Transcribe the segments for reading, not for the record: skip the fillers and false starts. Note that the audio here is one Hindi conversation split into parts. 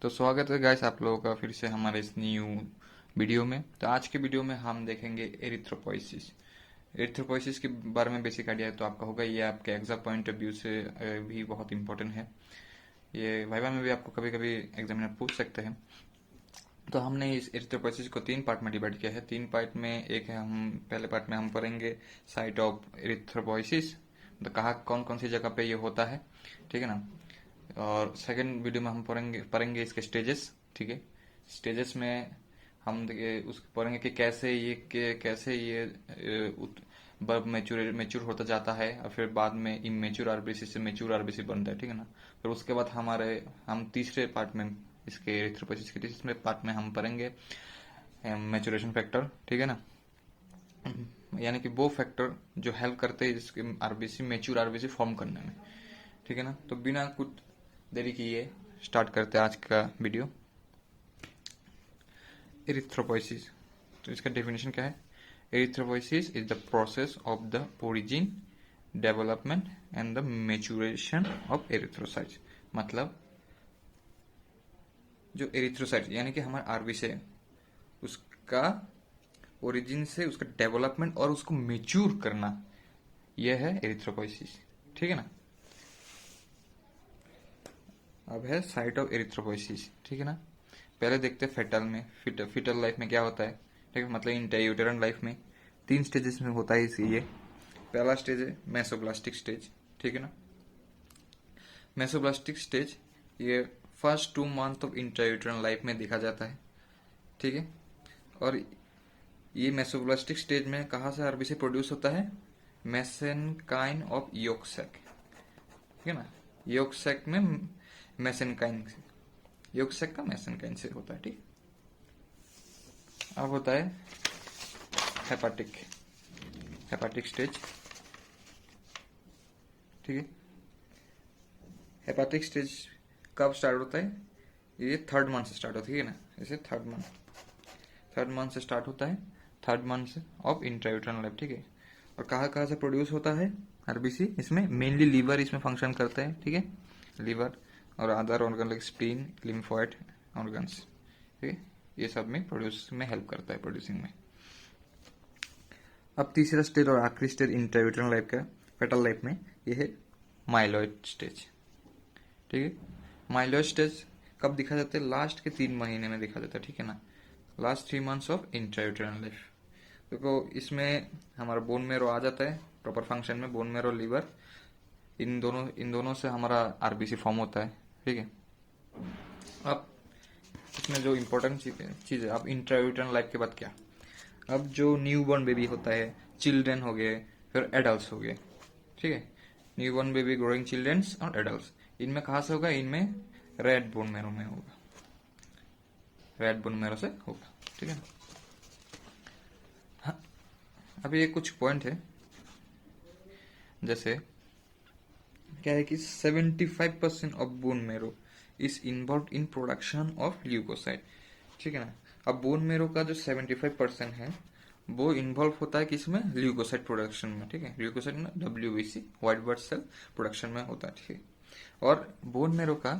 तो स्वागत है गाइस आप लोगों का फिर से हमारे इस न्यू वीडियो में। तो आज के वीडियो में हम देखेंगे एरिथ्रोपोइसिस। एरिथ्रोपोइसिस के बारे में बेसिक आइडिया तो आपका होगा, ये आपके एग्जाम पॉइंट ऑफ व्यू से भी बहुत इंपॉर्टेंट है। ये वाइवा में भी आपको कभी कभी एग्जामिनर पूछ सकते हैं। तो हमने इस एरिथ्रोपोइसिस को 3 पार्ट में डिवाइड किया है। 3 पार्ट में एक है, हम पहले पार्ट में हम पढ़ेंगे साइट ऑफ एरिथ्रोपोइसिस, तो कहाँ कौन कौन सी जगह पे ये होता है, ठीक है ना। और सेकंड वीडियो में हम पढ़ेंगे इसके स्टेजेस, ठीक है। स्टेजेस में हम पढ़ेंगे कि कैसे ये बर्ब मेच्योर होता जाता है और फिर बाद में इमेच्योर आरबीसी से मेच्योर आरबीसी बनता है, ठीक है ना। फिर उसके बाद हम तीसरे पार्ट में इसके एरिथ्रोपोइसिस के तीसरे पार्ट में हम पढ़ेंगे मैचुरेशन फैक्टर, ठीक है ना। यानी कि वो फैक्टर जो हेल्प करते हैं इसके आरबीसी मेच्योर आरबीसी फॉर्म करने में, ठीक है ना। तो बिना कुछ देरी किए स्टार्ट करते हैं आज का वीडियो। एरिथ्रोपोइसिस, तो इसका डेफिनेशन क्या है? Erythropoiesis is the process of the origin, development and the maturation of erythrocytes. मतलब जो एरिथ्रोसाइट यानी कि हमारा आरबीसी है, उसका ओरिजिन से उसका डेवलपमेंट और उसको मेच्योर करना, यह है एरिथ्रोपोइसिस, ठीक है ना। अब है साइट ऑफ एरिथ्रोपोइसिस, ठीक है ना। पहले देखते हैं फेटल में, फिटल लाइफ में क्या होता है, ठीक है। मतलब इंट्रायूटेरन लाइफ में 3 स्टेजेस में होता है ये। पहला स्टेज है मेसोब्लास्टिक स्टेज, ठीक है ना। मेसोब्लास्टिक स्टेज ये first 2 month of intrauterine life में देखा जाता है, ठीक है। और ये मेसोब्लास्टिक स्टेज में कहाँ से आरबीसी प्रोड्यूस होता है? मेसेनकाइन ऑफ योक सैक, ठीक है ना। योक सैक में मेसेनकाइन, योक सैक का मेसेनकाइन से होता है, ठीक। अब होता है हेपाटिक स्टेज, ठीक है। हेपाटिक स्टेज कब स्टार्ट होता है? ये 3rd मंथ से स्टार्ट होता है ना। जैसे 3rd मंथ से स्टार्ट होता है, 3rd month of intrauterine life, ठीक है। और कहाँ कहाँ से प्रोड्यूस होता है आरबीसी? इसमें मेनली लीवर इसमें फंक्शन करता है, ठीक है। लीवर और other organ like spleen, lymphoid organs, ठीक है। ये सब में प्रोड्यूस में हेल्प करता है, प्रोड्यूसिंग में। अब तीसरा स्टेज और आखिरी स्टेज इंट्रायूटेरन लाइफ का, फेटल लाइफ में, ये है माइलॉइड स्टेज, ठीक है। माइलॉइड स्टेज कब दिखा जाता है? लास्ट के 3 महीने में दिखा जाता है, ठीक है ना। Last 3 months of intrauterine life. देखो इसमें हमारा बोन मेरो आ जाता है प्रॉपर फंक्शन में। बोन मेरो, लीवर, इन दोनों से हमारा आरबीसी फॉर्म होता है, ठीक है। अब इसमें जो इम्पोर्टेंट चीज है, अब इंट्रायूटेरन लाइफ के बाद क्या? अब जो न्यू बॉर्न बेबी होता है, चिल्ड्रन हो गए, फिर एडल्ट हो गए, ठीक है। New born baby, growing childrens और एडल्ट, इनमें कहाँ से होगा? इनमें रेड बोन मेरो में होगा, रेड बोन मेरो से होगा, ठीक है। हाँ, अभी ये कुछ पॉइंट है, जैसे क्या है कि 75% of bone marrow is involve in production of leucocyte, ठीक है ना। अब बोन मेरो का जो 75% है वो इन्वॉल्व होता है किसमें? ल्यूकोसाइट प्रोडक्शन में, ठीक है। ल्यूकोसाइट में WBC, white blood cell production में होता है, ठीक है। और बोन मेरो का,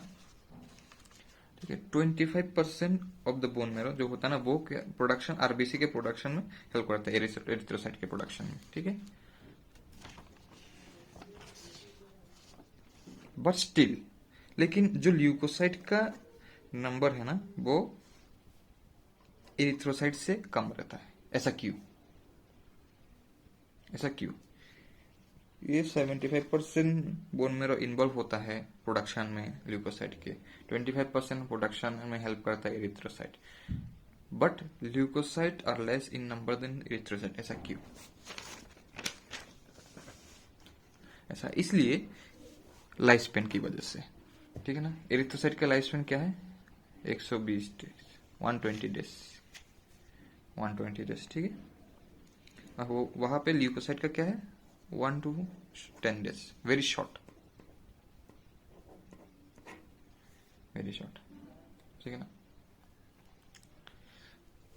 ठीक है, 25% ऑफ द बोन मेरो जो होता है ना, वो प्रोडक्शन आरबीसी के प्रोडक्शन में हेल्प करता है, एरिथ्रोसाइट के प्रोडक्शन में, ठीक है। बट स्टिल, लेकिन जो ल्यूकोसाइट का नंबर है ना, वो एरिथ्रोसाइट से कम रहता है। ऐसा क्यों? ये 75% बोन मेरो इन्वॉल्व होता है प्रोडक्शन में ल्यूकोसाइट के, 25% प्रोडक्शन में हेल्प करता है erythrocyte, but leucocyte are less in number than erythrocyte. ऐसा क्यों? ऐसा इसलिए लाइफ स्पेन की वजह से, ठीक है ना। एरिथ्रोसाइट का लाइफ स्पेन क्या है? 120 डेज, 120 डेज, ठीक है। अब वहां पे ल्यूकोसाइट का क्या है? 1 to 10 डेज, वेरी शॉर्ट, ठीक है ना।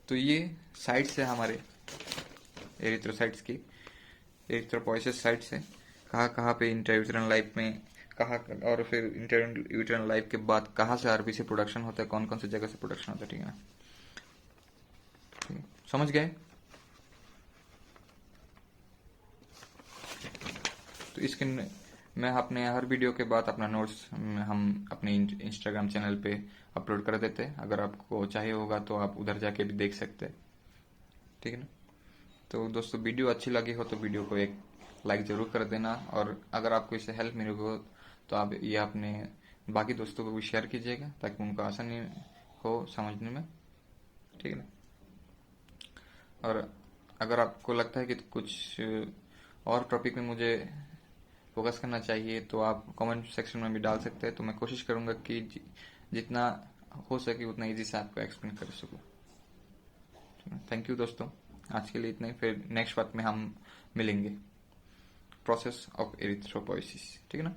तो ये साइट्स है हमारे एरिथ्रोसाइट्स की, एरिथ्रोपोइसिस साइट्स है। कहाँ कहाँ पे इंट्रायूटेरन लाइफ में कहाँ, और फिर यूट्राइन लाइफ के बाद कहाँ से आरबीसी प्रोडक्शन होता है, कौन कौन सी जगह से प्रोडक्शन होता है, ठीक है ना। ठीक है, समझ गए। तो इसके मैं अपने हर वीडियो के बाद अपना नोट्स हम अपने इंस्टाग्राम चैनल पे अपलोड कर देते हैं। अगर आपको चाहिए होगा तो आप उधर जाके भी देख सकते हैं, ठीक है ना। तो दोस्तों, वीडियो अच्छी लगी हो तो वीडियो को एक लाइक जरूर कर देना, और अगर आपको इससे हेल्प मिली हो तो आप ये अपने बाकी दोस्तों को भी शेयर कीजिएगा ताकि उनको आसानी हो समझने में, ठीक है ना। और अगर आपको लगता है कि कुछ और टॉपिक में मुझे फोकस करना चाहिए तो आप कमेंट सेक्शन में भी डाल सकते हैं, तो मैं कोशिश करूंगा कि जितना हो सके उतना इजी से आपको एक्सप्लेन कर सकूं। थैंक यू दोस्तों, आज के लिए इतना ही। फिर नेक्स्ट पार्ट में हम मिलेंगे, प्रोसेस ऑफ एरिथ्रोपोइसिस, ठीक है ना।